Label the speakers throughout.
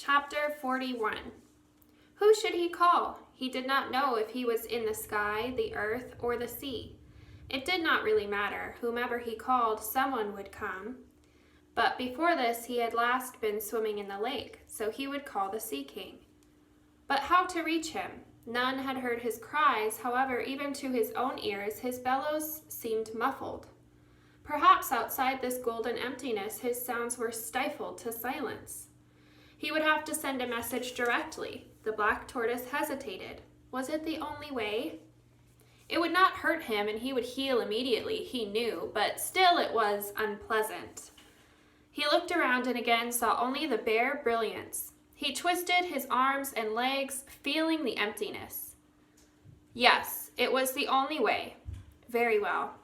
Speaker 1: Chapter 41. Who should he call? He did not know if he was in the sky, the earth, or the sea. It did not really matter. Whomever he called, someone would come. But before this, he had last been swimming in the lake, so he would call the Sea King. But how to reach him? None had heard his cries. However, even to his own ears, his bellows seemed muffled. Perhaps outside this golden emptiness, his sounds were stifled to silence. He would have to send a message directly. The black tortoise hesitated. Was it the only way? It would not hurt him, and he would heal immediately, he knew, but still it was unpleasant. He looked around and again saw only the bare brilliance. He twisted his arms and legs, feeling the emptiness. Yes, it was the only way. Very well.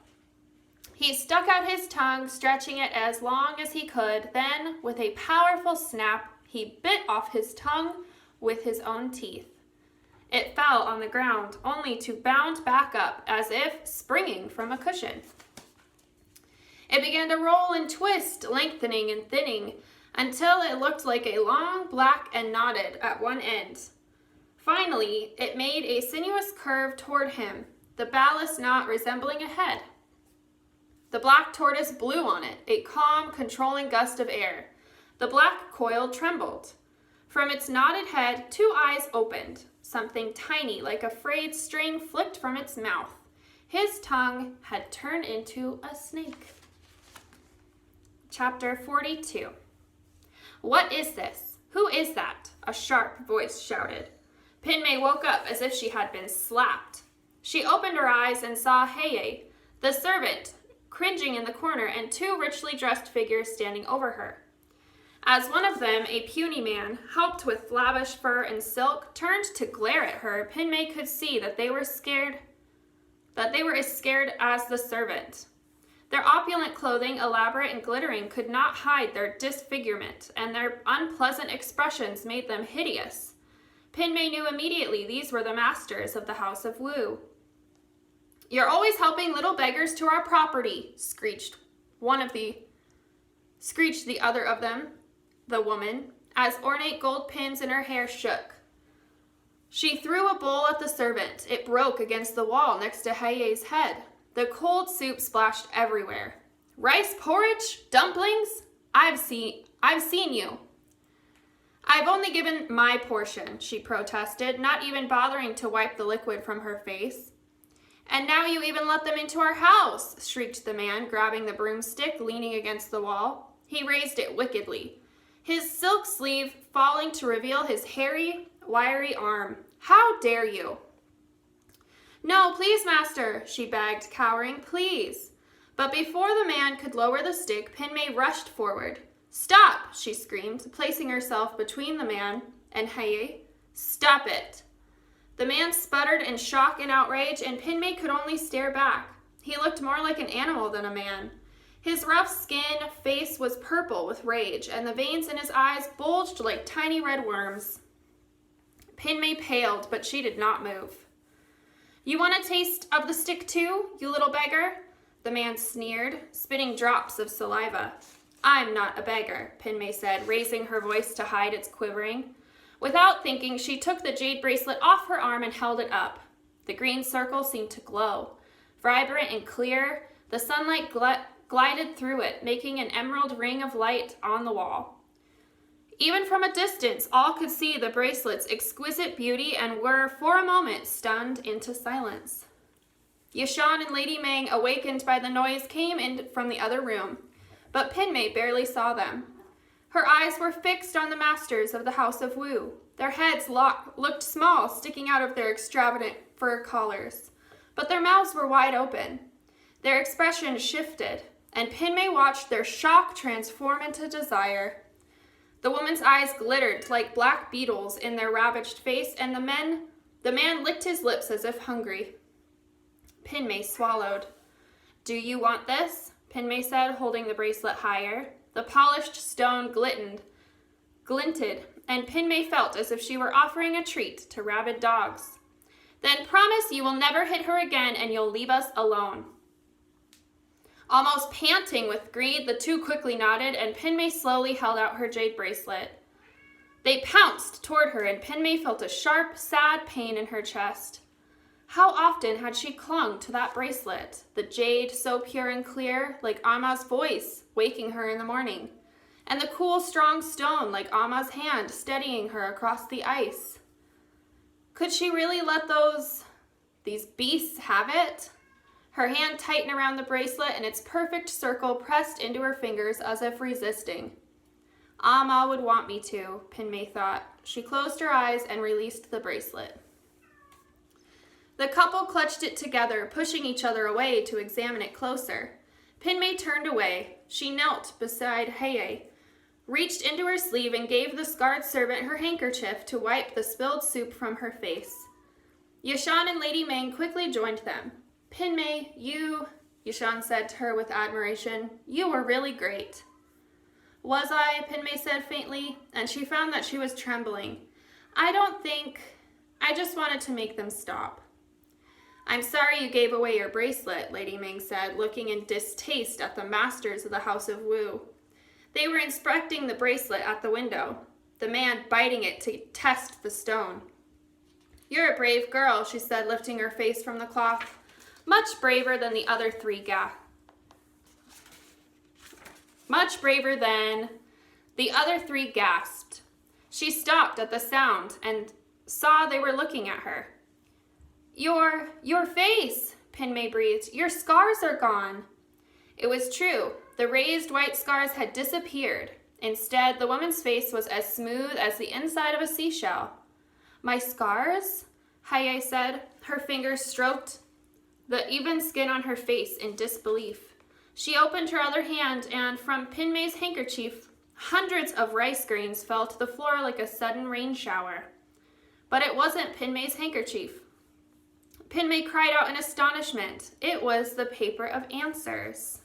Speaker 1: He stuck out his tongue, stretching it as long as he could. Then, with a powerful snap, he bit off his tongue with his own teeth. It fell on the ground, only to bound back up as if springing from a cushion. It began to roll and twist, lengthening and thinning, until it looked like a long black and knotted at one end. Finally, it made a sinuous curve toward him, the ballast knot resembling a head. The black tortoise blew on it, a calm, controlling gust of air. The black coil trembled. From its knotted head, two eyes opened. Something tiny, like a frayed string, flicked from its mouth. His tongue had turned into a snake. Chapter 42. What is this? Who is that? A sharp voice shouted. Pinmay woke up as if she had been slapped. She opened her eyes and saw Heye, the servant, cringing in the corner, and two richly dressed figures standing over her. As one of them, a puny man, helped with lavish fur and silk, turned to glare at her, Pinmay could see that they were as scared as the servant. Their opulent clothing, elaborate and glittering, could not hide their disfigurement, and their unpleasant expressions made them hideous. Pinmay knew immediately these were the masters of the House of Wu. You're always helping little beggars to our property, screeched the other of them, the woman, as ornate gold pins in her hair shook. She threw a bowl at the servant. It broke against the wall next to Heye's head. The cold soup splashed everywhere. Rice porridge? Dumplings? I've seen you. I've only given my portion, she protested, not even bothering to wipe the liquid from her face. And now you even let them into our house, shrieked the man, grabbing the broomstick, leaning against the wall. He raised it wickedly, his silk sleeve falling to reveal his hairy, wiry arm. How dare you? No, please, master, she begged, cowering, please. But before the man could lower the stick, Pinmay rushed forward. Stop, she screamed, placing herself between the man and Heye. Stop it. The man sputtered in shock and outrage, and Pinmay could only stare back. He looked more like an animal than a man. His rough face was purple with rage, and the veins in his eyes bulged like tiny red worms. Pinmay paled, but she did not move. You want a taste of the stick too, you little beggar? The man sneered, spitting drops of saliva. I'm not a beggar, Pinmay said, raising her voice to hide its quivering. Without thinking, she took the jade bracelet off her arm and held it up. The green circle seemed to glow. Vibrant and clear, the sunlight glided through it, making an emerald ring of light on the wall. Even from a distance, all could see the bracelet's exquisite beauty and were, for a moment, stunned into silence. Yashan and Lady Meng, awakened by the noise, came in from the other room, but Pinmay barely saw them. Her eyes were fixed on the masters of the House of Wu. Their heads looked small, sticking out of their extravagant fur collars, but their mouths were wide open. Their expressions shifted, and Pinmay watched their shock transform into desire. The woman's eyes glittered like black beetles in their ravaged face, and the man licked his lips as if hungry. Pinmay swallowed. Do you want this? Pinmay said, holding the bracelet higher. The polished stone glinted, and Pinmay felt as if she were offering a treat to rabid dogs. Then promise you will never hit her again and you'll leave us alone. Almost panting with greed, the two quickly nodded, and Pinmay slowly held out her jade bracelet. They pounced toward her, and Pinmay felt a sharp, sad pain in her chest. How often had she clung to that bracelet, the jade so pure and clear, like Amma's voice waking her in the morning, and the cool, strong stone like Amma's hand steadying her across the ice. Could she really let these beasts have it? Her hand tightened around the bracelet, and its perfect circle pressed into her fingers as if resisting. Amma would want me to, Pinmay thought. She closed her eyes and released the bracelet. The couple clutched it together, pushing each other away to examine it closer. Pinmay turned away. She knelt beside Heye, reached into her sleeve, and gave the scarred servant her handkerchief to wipe the spilled soup from her face. Yashan and Lady Meng quickly joined them. Pinmay, Yashan said to her with admiration, you were really great. Was I? Pinmay said faintly, and she found that she was trembling. I just wanted to make them stop. I'm sorry you gave away your bracelet, Lady Meng said, looking in distaste at the masters of the House of Wu. They were inspecting the bracelet at the window, the man biting it to test the stone. You're a brave girl, she said, lifting her face from the cloth. Much braver than the other three gasped. She stopped at the sound and saw they were looking at her. Your face, Pinmay breathed. Your scars are gone. It was true. The raised white scars had disappeared. Instead, the woman's face was as smooth as the inside of a seashell. My scars? Heye said. Her fingers stroked the even skin on her face in disbelief. She opened her other hand, and from Pinmay's handkerchief, hundreds of rice grains fell to the floor like a sudden rain shower. But it wasn't Pinmay's handkerchief. Pinmay cried out in astonishment. It was the paper of answers.